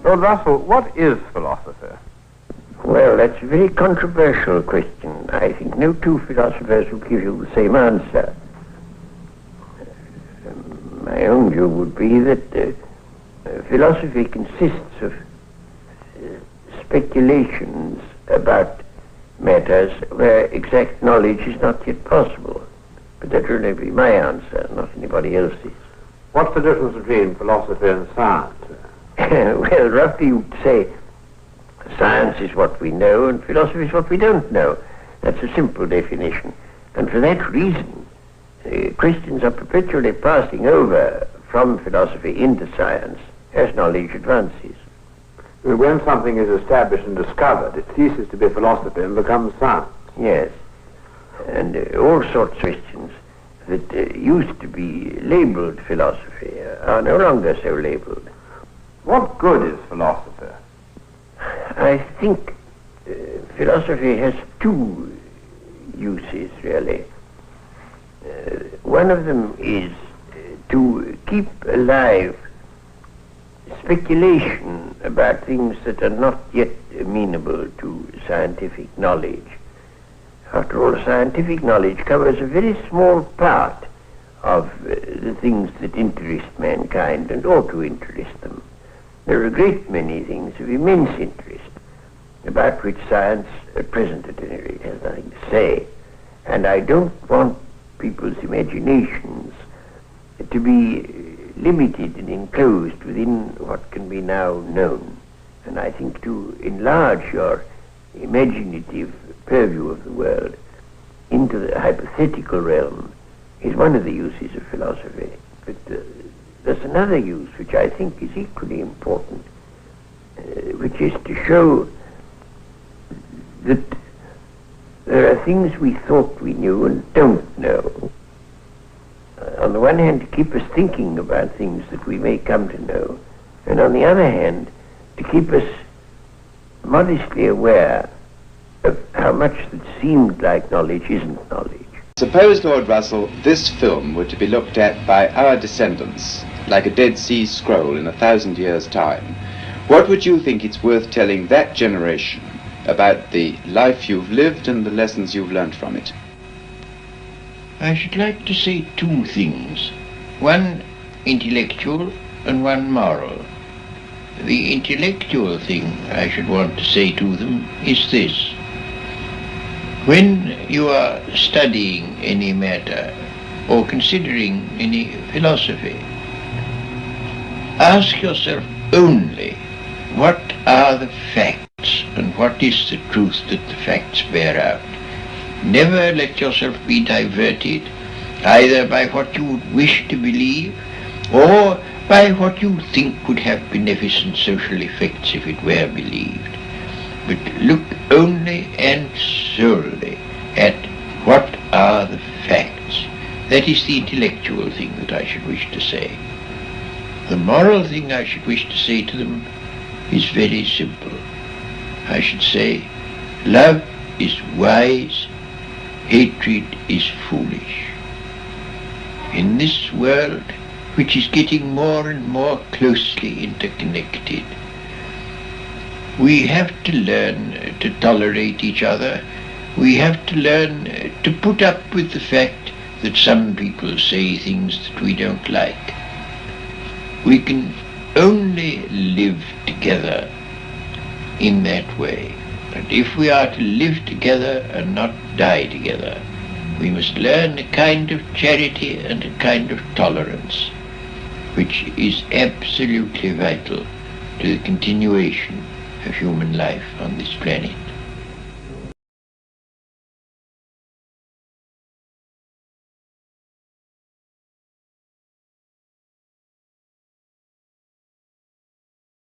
Lord Russell, what is philosophy? Well, that's a very controversial question. I think no two philosophers will give you the same answer. My own view would be that philosophy consists of speculations about matters where exact knowledge is not yet possible. But that will only be my answer, not anybody else's. What's the difference between philosophy and science? Well, roughly you would say science is what we know and philosophy is what we don't know. That's a simple definition. And for that reason, Christians are perpetually passing over from philosophy into science as knowledge advances. When something is established and discovered, it ceases to be philosophy and becomes science. Yes. And all sorts of questions that used to be labeled philosophy are no longer so labeled. What good is philosophy? I think philosophy has two uses, really. One of them is to keep alive speculation about things that are not yet amenable to scientific knowledge. After all, scientific knowledge covers a very small part of the things that interest mankind and ought to interest them. There are a great many things of immense interest about which science, at present at any rate, has nothing to say. And I don't want people's imaginations to be limited and enclosed within what can be now known. And I think to enlarge your imaginative purview of the world into the hypothetical realm is one of the uses of philosophy. But there's another use which I think is equally important, which is to show that there are things we thought we knew and don't know. On the one hand, to keep us thinking about things that we may come to know, and on the other hand, to keep us modestly aware of how much that seemed like knowledge isn't knowledge. Suppose, Lord Russell, this film were to be looked at by our descendants, like a Dead Sea Scroll in 1,000 years' time. What would you think it's worth telling that generation about the life you've lived and the lessons you've learnt from it? I should like to say two things, one intellectual and one moral. The intellectual thing I should want to say to them is this. When you are studying any matter or considering any philosophy, ask yourself only what are the facts and what is the truth that the facts bear out. Never let yourself be diverted either by what you would wish to believe or by what you think would have beneficent social effects if it were believed. But look only and solely at what are the facts. That is the intellectual thing that I should wish to say. The moral thing I should wish to say to them is very simple. I should say, love is wise, hatred is foolish. In this world, which is getting more and more closely interconnected, we have to learn to tolerate each other. We have to learn to put up with the fact that some people say things that we don't like. We can only live together in that way. And if we are to live together and not die together, we must learn a kind of charity and a kind of tolerance, which is absolutely vital to the continuation of human life on this planet.